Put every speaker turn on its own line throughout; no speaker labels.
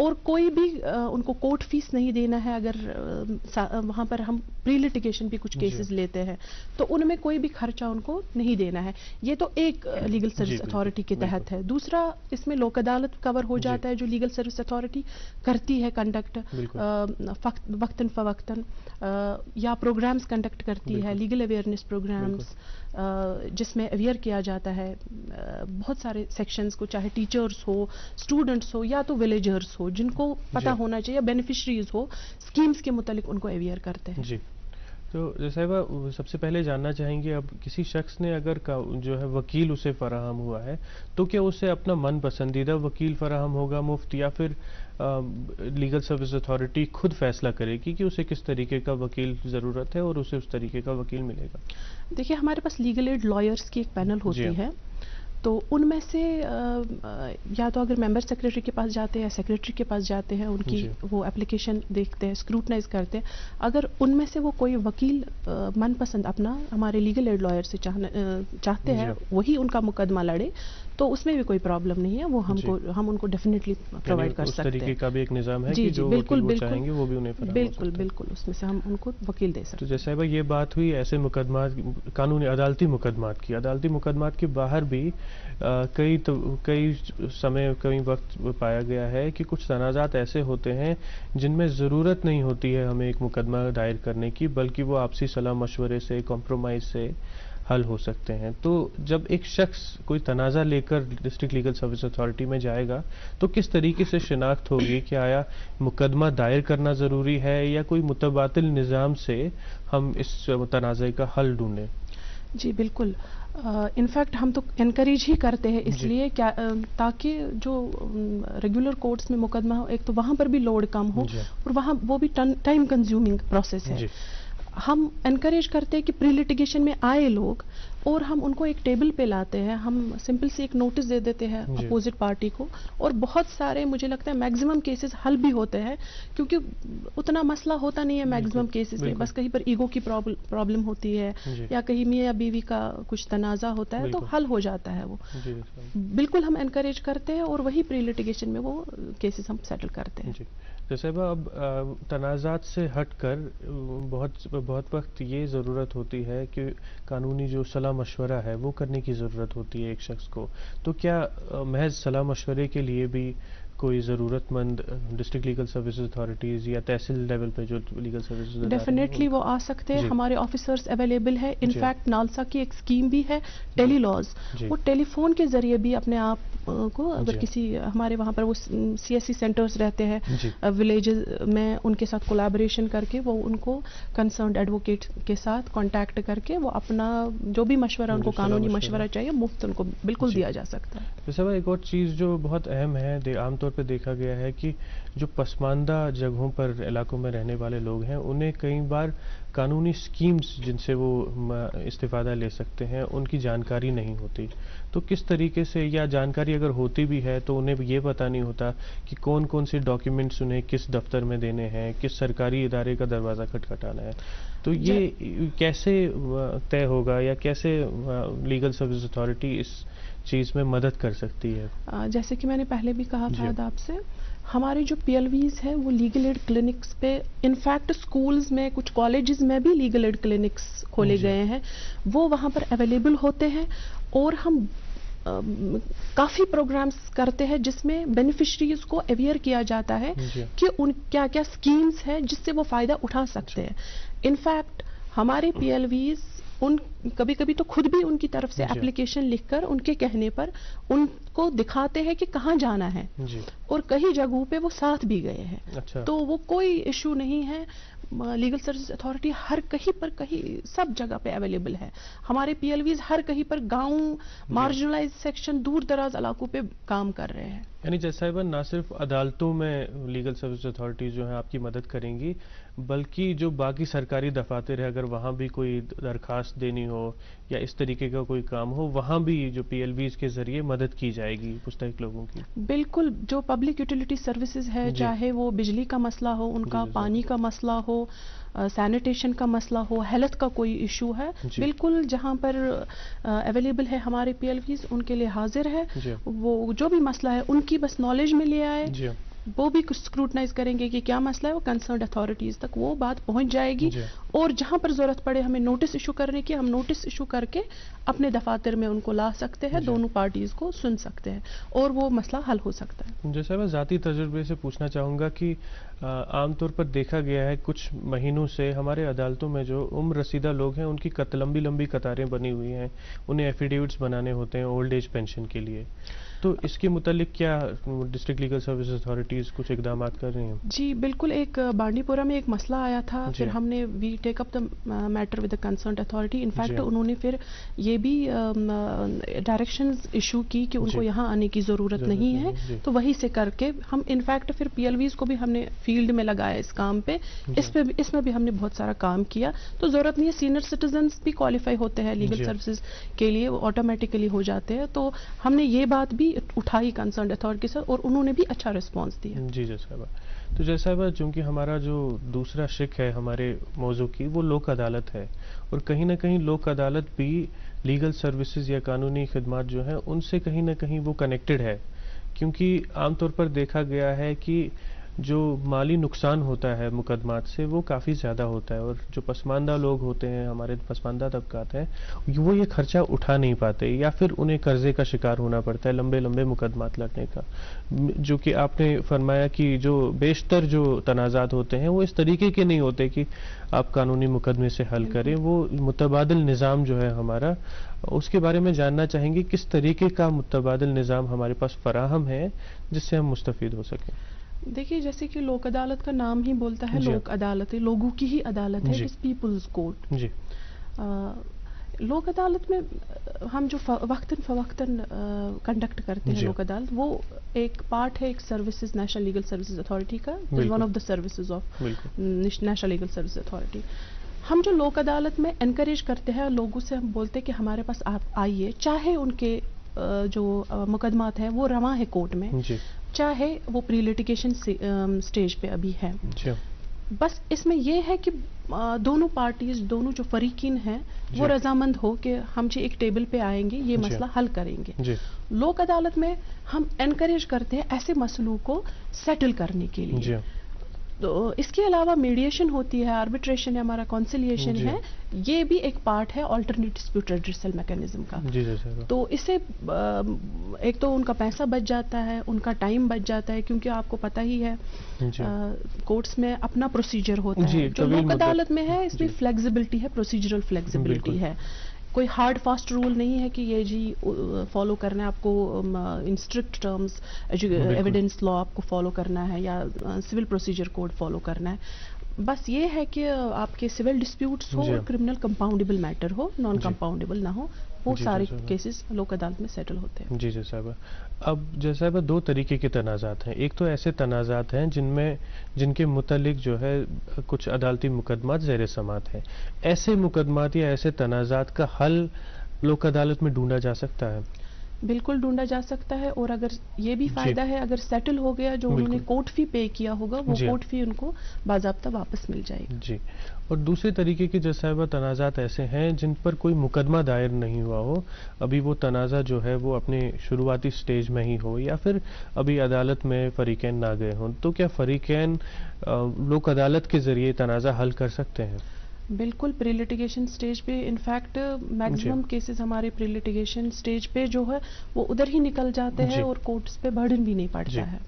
اور کوئی بھی ان کو کورٹ فیس نہیں دینا ہے. اگر وہاں پر ہم پری لٹیگیشن بھی کچھ کیسز لیتے ہیں تو ان میں کوئی بھی خرچہ ان کو نہیں دینا ہے. یہ تو ایک لیگل سروس اتھارٹی کے تحت ہے. دوسرا اس میں لوک عدالت کور ہو جاتا ہے جو لیگل سروس اتھارٹی کرتی ہے کنڈکٹ وقتاً فوقتاً, یا پروگرامز کنڈکٹ کرتی ہے, لیگل اویئرنیس پروگرامز جس میں اویئر کیا جاتا ہے بہت سارے سیکشنز کو, چاہے ٹیچرز ہو, اسٹوڈنٹس ہو, یا تو ولیجرز ہو, جن کو پتہ ہونا چاہیے, بینیفیشریز ہو اسکیمز کے متعلق, ان کو اویئر کرتے ہیں.
جی, تو صاحبہ سب سے پہلے جاننا چاہیں گے, اب کسی شخص نے اگر جو ہے وکیل اسے فراہم ہوا ہے تو کیا اسے اپنا من پسندیدہ وکیل فراہم ہوگا مفت, یا پھر لیگل سروس اتھارٹی خود فیصلہ کرے گی کہ اسے کس طریقے کا وکیل ضرورت ہے اور اسے اس طریقے کا وکیل ملے گا؟
دیکھیے, ہمارے پاس لیگل ایڈ لائرز کی ایک پینل ہوتی ہے, تو ان میں سے یا تو اگر ممبر سیکریٹری کے پاس جاتے ہیں یا سیکریٹری کے پاس جاتے ہیں, ان کی وہ اپلیکیشن دیکھتے ہیں, اسکروٹنائز کرتے ہیں. اگر ان میں سے وہ کوئی وکیل من پسند اپنا ہمارے لیگل ایڈ لائر سے چاہتے ہیں وہی ان کا مقدمہ لڑے, تو اس میں بھی کوئی پرابلم نہیں ہے. وہ ہم ان کو ڈیفینیٹلی پرووائڈ کر سکتے ہیں.
اس طریقے کا بھی ایک نظام ہے
کہ
جو وکیل وہ چاہیں گے وہ بھی انہیں فراہم
بالکل بالکل اس میں سے ہم ان کو وکیل دے سکتے ہیں.
تو جیسے بھائی یہ بات ہوئی ایسے مقدمات, قانونی عدالتی مقدمات کی. عدالتی مقدمات کے باہر بھی کئی وقت پایا گیا ہے کہ کچھ تنازعات ایسے ہوتے ہیں جن میں ضرورت نہیں ہوتی ہے ہمیں ایک مقدمہ دائر کرنے کی, بلکہ وہ آپسی صلاح مشورے سے, کمپرومائز سے حل ہو سکتے ہیں. تو جب ایک شخص کوئی تنازع لے کر ڈسٹرکٹ لیگل سروس اتھارٹی میں جائے گا تو کس طریقے سے شناخت ہوگی کہ آیا مقدمہ دائر کرنا ضروری ہے یا کوئی متبادل نظام سے ہم اس تنازع کا حل ڈھونڈیں؟
جی بالکل, انفیکٹ ہم تو انکریج ہی کرتے ہیں اس لیے تاکہ جو ریگولر کورٹس میں مقدمہ ہو, ایک تو وہاں پر بھی لوڈ کم ہو اور وہاں وہ بھی ٹائم کنزیومنگ پروسیس ہے. ہم انکریج کرتے ہیں کہ پری لٹیگیشن میں آئے لوگ اور ہم ان کو ایک ٹیبل پہ لاتے ہیں, ہم سمپل سے ایک نوٹس دے دیتے ہیں اپوزٹ پارٹی کو, اور بہت سارے مجھے لگتا ہے میگزیمم کیسز حل بھی ہوتے ہیں, کیونکہ اتنا مسئلہ ہوتا نہیں ہے میگزیمم کیسز میں, بس کہیں پر ایگو کی پرابلم ہوتی ہے یا کہیں میاں یا بیوی کا کچھ تنازع ہوتا ہے تو حل ہو جاتا ہے وہ. بالکل ہم انکریج کرتے ہیں اور وہی پری لٹیگیشن میں وہ کیسز ہم سیٹل کرتے ہیں.
جیسے اب تنازعات سے ہٹ کر بہت وقت یہ ضرورت ہوتی ہے کہ قانونی جو صلاح مشورہ ہے وہ کرنے کی ضرورت ہوتی ہے ایک شخص کو, تو کیا محض صلاح مشورے کے لیے بھی کوئی ضرورت مند ڈسٹرکٹ لیگل سروسز اتھارٹیز یا تحصیل لیول پہ جو لیگل سروسز
ڈیفینیٹلی وہ آ سکتے ہیں؟ ہمارے آفیسرز اویلیبل ہے. انفیکٹ نالسا کی ایک اسکیم بھی ہے ٹیلی لاز, وہ ٹیلی فون کے ذریعے بھی اپنے آپ کو, اگر کسی ہمارے وہاں پر وہ سی ایس سی سینٹرز رہتے ہیں ولیجز میں, ان کے ساتھ کولیبریشن کر کے وہ ان کو کنسرنڈ ایڈوکیٹ کے ساتھ کانٹیکٹ کر کے وہ اپنا جو بھی مشورہ ان کو قانونی مشورہ چاہیے مفت ان کو بالکل دیا جا سکتا ہے.
جیسے ایک اور چیز جو بہت اہم ہے, عام طور پہ دیکھا گیا ہے کہ جو پسماندہ جگہوں پر علاقوں میں رہنے والے لوگ ہیں انہیں کئی بار قانونی سکیمز جن سے وہ استفادہ لے سکتے ہیں ان کی جانکاری نہیں ہوتی. تو کس طریقے سے, یا جانکاری اگر ہوتی بھی ہے تو انہیں یہ پتہ نہیں ہوتا کہ کون کون سے ڈاکیومنٹس انہیں کس دفتر میں دینے ہیں, کس سرکاری ادارے کا دروازہ کھٹکھٹانا ہے. تو یہ کیسے طے ہوگا یا کیسے لیگل سروس اتھارٹی اس چیز میں مدد کر سکتی ہے؟
جیسے کہ میں نے پہلے بھی کہا تھا آپ سے, ہمارے جو پی ایل ویز ہیں وہ لیگل ایڈ کلینکس پہ, انفیکٹ اسکولز میں کچھ کالجز میں بھی لیگل ایڈ کلینکس کھولے گئے ہیں, وہ وہاں پر اویلیبل ہوتے ہیں. اور ہم کافی پروگرامز کرتے ہیں جس میں بینیفیشریز کو اویئر کیا جاتا ہے کہ ان کیا کیا اسکیمز ہیں جس سے وہ فائدہ اٹھا سکتے ہیں. انفیکٹ ہمارے پی ایل ویز کبھی کبھی تو خود بھی ان کی طرف سے اپلیکیشن لکھ کر ان کے کہنے پر ان کو دکھاتے ہیں کہ کہاں جانا ہے, اور کئی جگہوں پہ وہ ساتھ بھی گئے ہیں. تو وہ کوئی ایشو نہیں ہے. لیگل سروس اتھارٹی ہر کہیں پر سب جگہ پہ اویلیبل ہے. ہمارے پی ایل ویز ہر کہیں پر گاؤں, مارجنلائز سیکشن, دور دراز علاقوں پہ کام کر رہے ہیں.
یعنی جیسا نہ صرف عدالتوں میں لیگل سروس اتھارٹیز جو ہیں آپ کی مدد کریں گی, بلکہ جو باقی سرکاری دفاتر ہے اگر وہاں بھی کوئی درخواست دینی ہو یا اس طریقے کا کوئی کام ہو, وہاں بھی جو پی ایل ویز کے ذریعے مدد کی جائے گی مستحق لوگوں کی.
بالکل, جو پبلک یوٹیلیٹی سروسز ہے, چاہے وہ بجلی کا مسئلہ ہو, ان کا پانی کا مسئلہ ہو, سینیٹیشن کا مسئلہ ہو, ہیلتھ کا کوئی ایشو ہے, بالکل جہاں پر اویلیبل ہے ہمارے پی ایل ویز ان کے لیے حاضر ہے. وہ جو بھی مسئلہ ہے ان کی بس نالج میں لے آئے, وہ بھی کچھ اسکروٹنائز کریں گے کہ کیا مسئلہ ہے, وہ کنسرنڈ اتھارٹیز تک وہ بات پہنچ جائے گی, اور جہاں پر ضرورت پڑے ہمیں نوٹس ایشو کرنے کی, ہم نوٹس ایشو کر کے اپنے دفاتر میں ان کو لا سکتے ہیں, دونوں پارٹیز کو سن سکتے ہیں اور وہ مسئلہ حل ہو سکتا ہے.
جیسا میں ذاتی تجربے سے پوچھنا چاہوں گا کہ عام طور پر دیکھا گیا ہے کچھ مہینوں سے ہمارے عدالتوں میں جو عمر رسیدہ لوگ ہیں ان کی لمبی لمبی قطاریں بنی ہوئی ہیں, انہیں ایفیڈیوٹس بنانے ہوتے ہیں اولڈ ایج پینشن کے لیے, تو اس کے متعلق کیا ڈسٹرکٹ لیگل سروسز اتھارٹیز کچھ اقدامات کر رہی ہیں؟
جی بالکل, ایک بانڈی پورہ میں ایک مسئلہ آیا تھا, پھر ہم نے we take up the matter with the concerned authority. In fact انہوں نے پھر یہ بھی ڈائریکشنز ایشو کی کہ ان کو یہاں آنے کی ضرورت نہیں ہے, تو وہیں سے کر کے ہم انفیکٹ پھر پی ایل ویز کو بھی ہم نے فیلڈ میں لگایا اس کام پہ, اس میں بھی ہم نے بہت سارا کام کیا. تو ضرورت نہیں ہے, سینئر سٹیزنز بھی کوالیفائی ہوتے ہیں لیگل سروسز کے لیے, وہ آٹومیٹیکلی ہو جاتے ہیں. تو ہم نے یہ بات بھی اٹھائی کنسرنڈ اتھارٹی سے اور انہوں نے بھی اچھا رسپانس دیا.
جی صاحبہ, تو جیسا صاحبہ چونکہ ہمارا جو دوسرا شق ہے ہمارے موضوع کی وہ لوک عدالت ہے, اور کہیں نہ کہیں لوک عدالت بھی لیگل سروسز یا قانونی خدمات جو ہیں ان سے کہیں نہ کہیں وہ کنیکٹڈ ہے, کیونکہ عام طور پر دیکھا گیا ہے کہ جو مالی نقصان ہوتا ہے مقدمات سے وہ کافی زیادہ ہوتا ہے, اور جو پسماندہ لوگ ہوتے ہیں, ہمارے پسماندہ طبقات ہیں, وہ یہ خرچہ اٹھا نہیں پاتے یا پھر انہیں قرضے کا شکار ہونا پڑتا ہے لمبے لمبے مقدمات لڑنے کا. جو کہ آپ نے فرمایا کہ جو بیشتر جو تنازعات ہوتے ہیں وہ اس طریقے کے نہیں ہوتے کہ آپ قانونی مقدمے سے حل کریں, وہ متبادل نظام جو ہے ہمارا, اس کے بارے میں جاننا چاہیں گے کس طریقے کا متبادل نظام ہمارے پاس فراہم ہے جس سے ہم مستفید ہو سکیں.
دیکھیے جیسے کہ لوک عدالت کا نام ہی بولتا ہے, لوک عدالت ہے, لوگوں کی ہی عدالت ہے, پیپلز کورٹ. لوک عدالت میں ہم جو وقتاً فوقتاً کنڈکٹ کرتے ہیں لوک عدالت, وہ ایک پارٹ ہے ایک services national legal services authority کا, one of the services of national legal services authority. ہم جو لوک عدالت میں انکریج کرتے ہیں لوگوں سے, ہم بولتے ہیں کہ ہمارے پاس آپ آئیے, چاہے ان کے جو مقدمات ہیں وہ رواں ہے کورٹ میں, چاہے وہ پری لیٹیگیشن سٹیج پہ ابھی ہے. بس اس میں یہ ہے کہ دونوں پارٹیز, دونوں جو فریقین ہیں وہ رضامند ہو کہ ہم ایک ٹیبل پہ آئیں گے, یہ مسئلہ حل کریں گے. لوک عدالت میں ہم انکریج کرتے ہیں ایسے مسئلوں کو سیٹل کرنے کے لیے. تو اس کے علاوہ میڈیشن ہوتی ہے, آربیٹریشن ہے, ہمارا کانسیلیشن ہے, یہ بھی ایک پارٹ ہے آلٹرنیٹ ڈسپیوٹ ریڈریسل میکینزم کا. تو اس سے ایک تو ان کا پیسہ بچ جاتا ہے, ان کا ٹائم بچ جاتا ہے, کیونکہ آپ کو پتہ ہی ہے کورٹس میں اپنا پروسیجر ہوتا ہے. جو لوک عدالت میں ہے اس میں فلیکسیبلٹی ہے, پروسیجرل فلیکسیبلٹی ہے, کوئی ہارڈ فاسٹ رول نہیں ہے کہ یہ جی فالو کرنا ہے آپ کو, ان اسٹرکٹ ٹرمز ایویڈنس لا آپ کو فالو کرنا ہے یا سول پروسیجر کوڈ فالو کرنا ہے. بس یہ ہے کہ آپ کے سول ڈسپیوٹس ہو اور کرمنل کمپاؤنڈیبل میٹر ہو, نان کمپاؤنڈیبل نہ ہو, وہ سارے کیسز لوک عدالت میں سیٹل ہوتے ہیں.
جی صاحبہ, اب جیسا صاحبہ دو طریقے کے تنازعات ہیں. ایک تو ایسے تنازعات ہیں جن کے متعلق جو ہے کچھ عدالتی مقدمات زیر سماعت ہیں. ایسے مقدمات یا ایسے تنازعات کا حل لوک عدالت میں ڈھونڈا جا سکتا ہے؟
بالکل ڈھونڈا جا سکتا ہے, اور اگر یہ بھی فائدہ ہے اگر سیٹل ہو گیا, جو انہوں نے کورٹ فی پے کیا ہوگا وہ کورٹ فی ان کو باضابطہ واپس مل جائے گی.
جی, اور دوسرے طریقے کے جیسا صاحبہ تنازعات ایسے ہیں جن پر کوئی مقدمہ دائر نہیں ہوا ہو, ابھی وہ تنازع جو ہے وہ اپنے شروعاتی سٹیج میں ہی ہو, یا پھر ابھی عدالت میں فریقین نہ گئے ہوں, تو کیا فریقین لوک عدالت کے ذریعے تنازع حل کر سکتے ہیں؟
بالکل, پری لیٹیگیشن سٹیج پہ انفیکٹ میکسیمم کیسز ہمارے پری لیٹیگیشن سٹیج پہ جو ہے وہ ادھر ہی نکل جاتے ہیں اور کورٹس پہ برڈن بھی نہیں پڑتا ہے.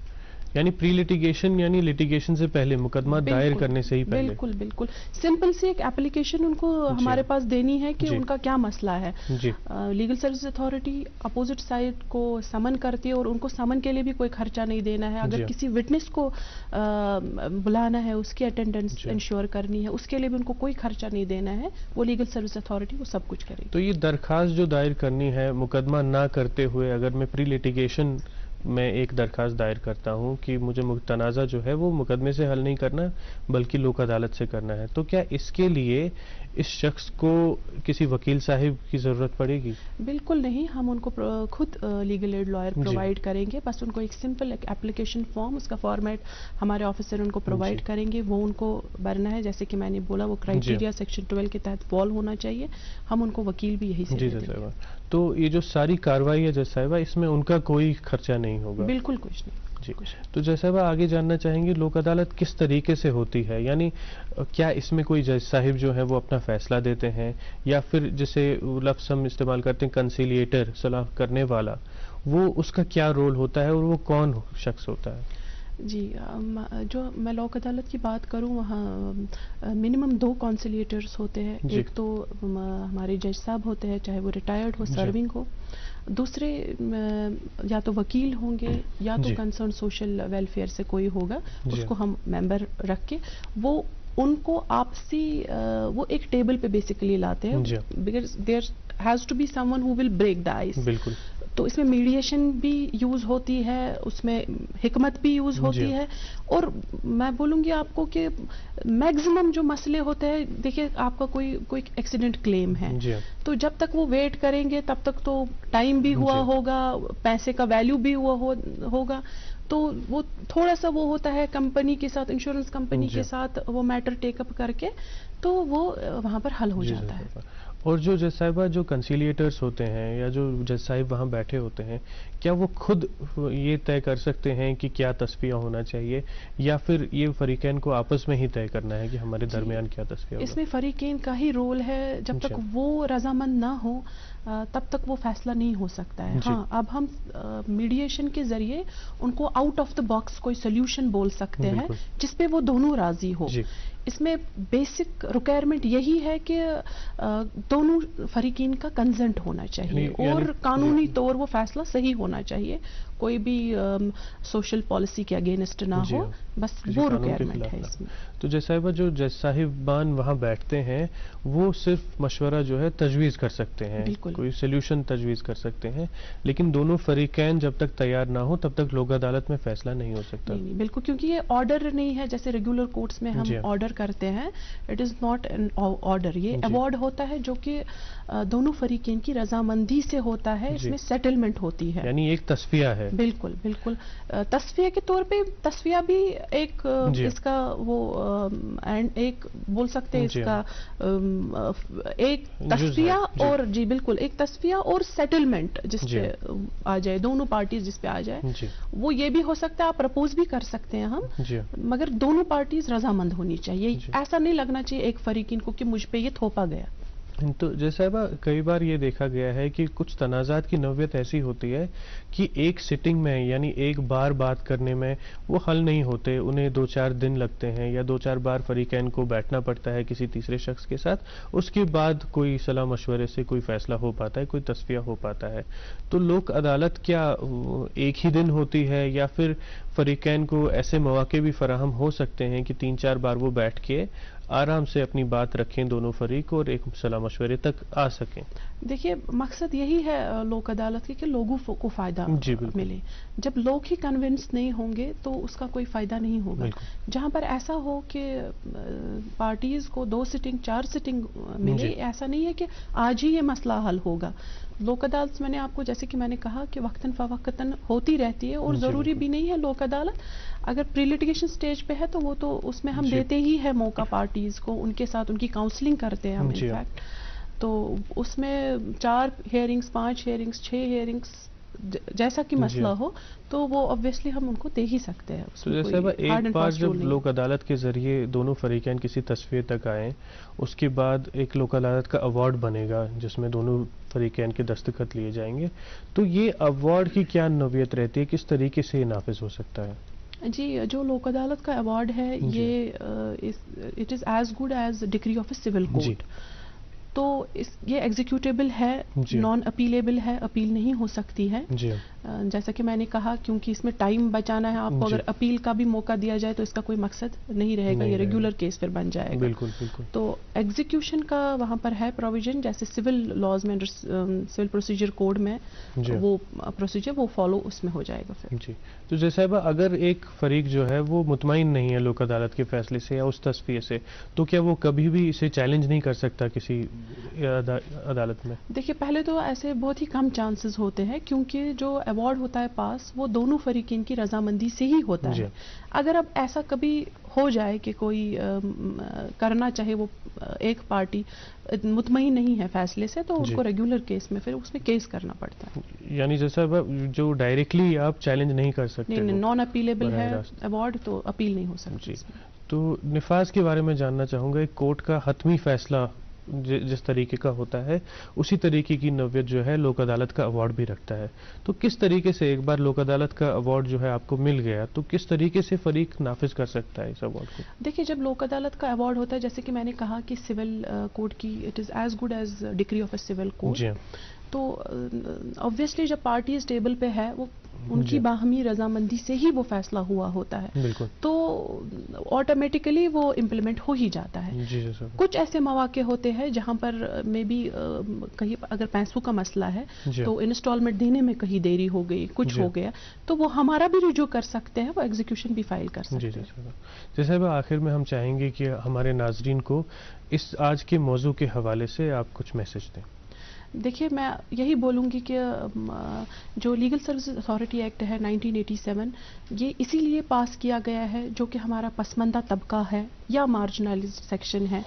یعنی پری لیٹیگیشن یعنی لیٹیگیشن سے پہلے مقدمہ دائر کرنے سے ہی پہلے.
بالکل سمپل سی ایک اپلیکیشن ان کو ہمارے پاس دینی ہے کہ ان کا کیا مسئلہ ہے. Legal service authority opposite side کو سمن کرتی ہے, اور ان کو سمن کے لیے بھی کوئی خرچہ نہیں دینا ہے. اگر کسی وٹنس کو بلانا ہے, اس کی اٹینڈنس انشور کرنی ہے, اس کے لیے بھی ان کو کوئی خرچہ نہیں دینا ہے. وہ لیگل سروس اتھارٹی وہ سب کچھ کرے گی.
تو یہ درخواست جو دائر کرنی ہے مقدمہ نہ کرتے ہوئے, اگر میں پری لیٹیگیشن میں ایک درخواست دائر کرتا ہوں کہ مجھے تنازع جو ہے وہ مقدمے سے حل نہیں کرنا بلکہ لوک عدالت سے کرنا ہے, تو کیا اس کے لیے اس شخص کو کسی وکیل صاحب کی ضرورت پڑے گی؟
بالکل نہیں, ہم ان کو خود لیگل ایڈ لائر پرووائڈ کریں گے. بس ان کو ایک سمپل ایک اپلیکیشن فارم, اس کا فارمیٹ ہمارے آفیسر ان کو پرووائڈ کریں گے, وہ ان کو بھرنا ہے. جیسے کہ میں نے بولا وہ کرائٹیریا سیکشن 12 کے تحت فال ہونا چاہیے, ہم ان کو وکیل بھی یہی سے دیں گے.
تو یہ جو ساری کارروائی ہے جج صاحبہ, اس میں ان کا کوئی خرچہ نہیں نہیں ہوگا.
بالکل کچھ نہیں.
جی. تو جیسا وہ آگے جاننا چاہیں گے لوک عدالت کس طریقے سے ہوتی ہے, یعنی کیا اس میں کوئی جج صاحب جو ہیں وہ اپنا فیصلہ دیتے ہیں, یا پھر جسے لفظ ہم استعمال کرتے ہیں کنسیلیٹر, صلاح کرنے والا, وہ اس کا کیا رول ہوتا ہے اور وہ کون شخص ہوتا ہے؟
جی, جو میں لوک عدالت کی بات کروں وہاں منیمم 2 کونسلیٹرز ہوتے ہیں. ایک تو ہمارے جج صاحب ہوتے ہیں, چاہے وہ ریٹائرڈ ہو, سرونگ ہو. دوسرے یا تو وکیل ہوں گے یا تو کنسرن سوشل ویلفیئر سے کوئی ہوگا, اس کو ہم ممبر رکھ کے وہ ان کو آپسی وہ ایک ٹیبل پہ بیسیکلی لاتے ہیں, because there has to be some one who will break the ice.
بالکل.
تو اس میں میڈیشن بھی یوز ہوتی ہے, اس میں حکمت بھی یوز ہوتی ہے, اور میں بولوں گی آپ کو کہ میگزیمم جو مسئلے ہوتے ہیں, دیکھیے آپ کا کوئی ایکسیڈنٹ کلیم ہے, تو جب تک وہ ویٹ کریں گے تب تک تو ٹائم بھی ہوا ہوگا, پیسے کا ویلیو بھی ہوا ہوگا, تو وہ تھوڑا سا وہ ہوتا ہے کمپنی کے ساتھ, انشورنس کمپنی کے ساتھ وہ میٹر ٹیک اپ کر کے تو وہ وہاں پر حل ہو جاتا ہے.
اور جو جج صاحبہ جو کنسیلیٹرز ہوتے ہیں یا جو جج صاحب وہاں بیٹھے ہوتے ہیں, کیا وہ خود یہ طے کر سکتے ہیں کہ کیا تصفیہ ہونا چاہیے, یا پھر یہ فریقین کو آپس میں ہی طے کرنا ہے کہ ہمارے درمیان کیا تصفیہ ہوگا؟
اس میں فریقین کا ہی رول ہے, جب تک وہ رضامند نہ ہو تب تک وہ فیصلہ نہیں ہو سکتا ہے. ہاں, اب ہم میڈیشن کے ذریعے ان کو آؤٹ آف دا باکس کوئی سولوشن بول سکتے ہیں جس پہ وہ دونوں راضی ہو. اس میں بیسک ریکوائرمنٹ یہی ہے کہ دونوں فریقین کا کنسنٹ ہونا چاہیے اور قانونی طور وہ فیصلہ صحیح ہونا چاہیے, کوئی بھی سوشل پالیسی کے اگینسٹ نہ ہو, بس وہ ریکوائرمنٹ ہے اس میں.
تو جیسا جو جج صاحبان وہاں بیٹھتے ہیں وہ صرف مشورہ جو ہے تجویز کر سکتے ہیں, کوئی سولوشن تجویز کر سکتے ہیں, لیکن دونوں فریقین جب تک تیار نہ ہو تب تک لوک عدالت میں فیصلہ نہیں ہو سکتا.
بالکل, کیونکہ یہ آرڈر نہیں ہے جیسے ریگولر کورٹس میں ہم آرڈر کرتے ہیں, it is not an order. یہ ایوارڈ ہوتا ہے جو کہ دونوں فریقین کی رضامندی سے ہوتا ہے, اس میں سیٹلمنٹ ہوتی ہے,
یعنی ایک تصفیہ ہے.
بالکل بالکل. تصفیہ کے طور پہ تصفیہ بھی ایک اس کا وہ ایک بول سکتے ہیں, اس کا ایک تصفیہ اور جی بالکل ایک تصفیہ اور سیٹلمنٹ جس پہ آ جائے, دونوں پارٹیز جس پہ آ جائے, وہ یہ بھی ہو سکتا ہے آپ پرپوز بھی کر سکتے ہیں ہم, مگر دونوں پارٹیز رضامند ہونی چاہیے. ایسا نہیں لگنا چاہیے ایک فریقین کو کہ مجھ پہ یہ تھوپا گیا.
تو جیسا کئی بار یہ دیکھا گیا ہے کہ کچھ تنازعات کی نوعیت ایسی ہوتی ہے کہ ایک سٹنگ میں یعنی ایک بار بات کرنے میں وہ حل نہیں ہوتے, انہیں 2-4 دن لگتے ہیں یا 2-4 بار فریقین کو بیٹھنا پڑتا ہے کسی تیسرے شخص کے ساتھ, اس کے بعد کوئی صلاح مشورے سے کوئی فیصلہ ہو پاتا ہے, کوئی تصفیہ ہو پاتا ہے. تو لوک عدالت کیا ایک ہی دن ہوتی ہے یا پھر فریقین کو ایسے مواقع بھی فراہم ہو سکتے ہیں کہ 3-4 بار وہ بیٹھ کے آرام سے اپنی بات رکھیں دونوں فریق اور ایک صلاح مشورے تک آ سکیں؟
دیکھیے مقصد یہی ہے لوک عدالت کی کہ لوگوں کو فائدہ ملے. جب لوگ ہی کنونس نہیں ہوں گے تو اس کا کوئی فائدہ نہیں ہوگا. جہاں پر ایسا ہو کہ پارٹیز کو 2 سٹنگ 4 سٹنگ ملے, ایسا نہیں ہے کہ آج ہی یہ مسئلہ حل ہوگا. لوک عدالت میں نے آپ کو جیسے کہ میں نے کہا کہ وقتاً فوقتاً ہوتی رہتی ہے, اور ضروری بھی نہیں ہے لوک عدالت اگر پری لٹیگیشن سٹیج پہ ہے تو وہ تو اس میں ہم دیتے ہی ہے موقع پارٹیز کو, ان کے ساتھ ان کی کاؤنسلنگ کرتے ہیں ہم انفیکٹ. تو اس میں 4 ہیئرنگز 5 ہیئرنگز 6 ہیئرنگز جیسا کہ مسئلہ ہو تو وہ obviously ہم ان کو دے ہی سکتے ہیں.
تو جیسے ایک بار جب لوک عدالت کے ذریعے دونوں فریقین کسی تصفیے تک آئیں, اس کے بعد ایک لوک عدالت کا ایوارڈ بنے گا جس میں دونوں فریقین کے دستخط لیے جائیں گے, تو یہ ایوارڈ کی کیا نوعیت رہتی ہے, کس طریقے سے یہ نافذ ہو سکتا ہے؟
جی, جو لوک عدالت کا ایوارڈ ہے یہ it is as good as degree of a civil court. تو یہ ایگزیکیوٹیبل ہے, نان اپیلیبل ہے, اپیل نہیں ہو سکتی ہے. جیسا کہ میں نے کہا کیونکہ اس میں ٹائم بچانا ہے آپ کو, اگر اپیل کا بھی موقع دیا جائے تو اس کا کوئی مقصد نہیں رہے گا, یہ ریگولر کیس پھر بن جائے گا.
بالکل بالکل.
تو ایگزیکیوشن کا وہاں پر ہے پروویژن, جیسے سول لاز میں سول پروسیجر کوڈ میں وہ پروسیجر وہ فالو اس میں ہو جائے گا پھر.
جی, تو جیسا اگر ایک فریق جو ہے وہ مطمئن نہیں ہے لوک عدالت کے فیصلے سے یا اس تصفیے سے, تو کیا وہ کبھی بھی اسے چیلنج نہیں کر سکتا کسی عدالت میں؟
دیکھیے پہلے تو ایسے بہت ہی کم چانسز ہوتے ہیں, کیونکہ جو ایوارڈ ہوتا ہے پاس وہ دونوں فریقین کی رضامندی سے ہی ہوتا
جی
ہے. اگر اب ایسا کبھی ہو جائے کہ کوئی کرنا چاہے وہ ایک پارٹی مطمئن نہیں ہے فیصلے سے تو ان کو ریگولر کیس میں پھر اس میں کیس کرنا پڑتا ہے.
یعنی جیسا جو ڈائریکٹلی آپ چیلنج نہیں کر سکتے,
نہیں, نان اپیلیبل ہے ایوارڈ, تو اپیل نہیں ہو سکتی.
جی, تو نفاذ کے بارے میں جاننا چاہوں گا. ایک کورٹ کا حتمی فیصلہ جس طریقے کا ہوتا ہے اسی طریقے کی نوعیت جو ہے لوک عدالت کا ایوارڈ بھی رکھتا ہے. تو کس طریقے سے ایک بار لوک عدالت کا ایوارڈ جو ہے آپ کو مل گیا تو کس طریقے سے فریق نافذ کر سکتا ہے اس ایوارڈ کو؟
دیکھیے, جب لوک عدالت کا ایوارڈ ہوتا ہے, جیسے کہ میں نے کہا کہ سول کوڈ کی it is as good as degree of a civil code.
جی,
تو آبویسلی جب پارٹیز ٹیبل پہ ہے وہ ان کی باہمی رضامندی سے ہی وہ فیصلہ ہوا ہوتا ہے.
بالکل.
تو آٹومیٹیکلی وہ امپلیمنٹ ہو ہی جاتا ہے.
جی,
کچھ ایسے مواقع ہوتے ہیں جہاں پر میں بھی کہیں اگر پیسوں کا مسئلہ ہے تو انسٹالمنٹ دینے میں کہیں دیری ہو گئی, کچھ ہو گیا, تو وہ ہمارا بھی رجوع کر سکتے ہیں, وہ ایگزیکیوشن بھی فائل کر سکتے ہیں.
جیسے آخر میں ہم چاہیں گے کہ ہمارے ناظرین کو اس آج کے موضوع کے حوالے سے آپ کچھ میسج دیں.
دیکھیے, میں یہی بولوں گی کہ جو لیگل سروسز اتھارٹی ایکٹ ہے 1987 یہ اسی لیے پاس کیا گیا ہے جو کہ ہمارا پسماندہ طبقہ ہے یا مارجنلائزڈ سیکشن ہے,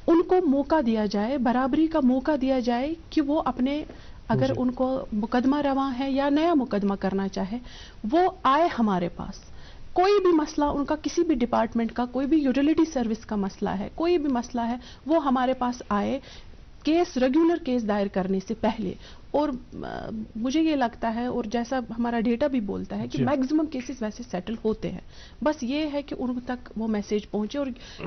ان کو موقع دیا جائے, برابری کا موقع دیا جائے کہ وہ اپنے اگر ان کو مقدمہ رواں ہے یا نیا مقدمہ کرنا چاہے وہ آئے ہمارے پاس. کوئی بھی مسئلہ ان کا کسی بھی ڈپارٹمنٹ کا, کوئی بھی یوٹیلیٹی سروس کا مسئلہ ہے, کوئی بھی مسئلہ ہے, وہ ہمارے پاس آئے کیس ریگولر کیس دائر کرنے سے پہلے. اور مجھے یہ لگتا ہے اور جیسا ہمارا ڈیٹا بھی بولتا ہے کہ میکزیمم کیسز ویسے سیٹل ہوتے ہیں. بس یہ ہے کہ ان تک وہ میسیج پہنچے, اور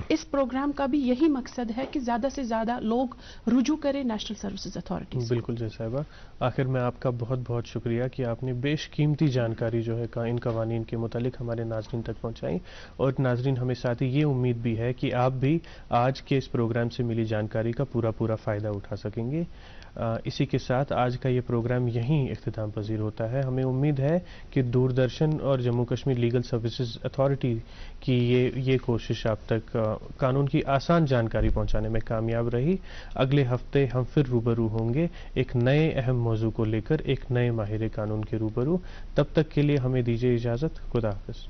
اس پروگرام کا بھی یہی مقصد ہے کہ زیادہ سے زیادہ لوگ رجوع کریں نیشنل سروسز اتھارٹی.
بالکل جی صاحبہ, آخر میں آپ کا بہت بہت شکریہ کہ آپ نے بیش قیمتی جانکاری جو ہے ان قوانین کے متعلق ہمارے ناظرین تک پہنچائی. اور ناظرین, ہمیں ساتھ ہی یہ امید بھی ہے کہ آپ بھی آج کے اس پروگرام سے ملی جانکاری کا پورا فائدہ اٹھا سکیں گے. اسی کے ساتھ آج کا یہ پروگرام یہیں اختتام پذیر ہوتا ہے. ہمیں امید ہے کہ دوردرشن اور Jammu Kashmir legal services authority کی یہ کوشش آپ تک قانون کی آسان جانکاری پہنچانے میں کامیاب رہی. اگلے ہفتے ہم پھر روبرو ہوں گے ایک نئے اہم موضوع کو لے کر, ایک نئے ماہر قانون کے روبرو. تب تک کے لیے ہمیں دیجیے اجازت. خدا حافظ.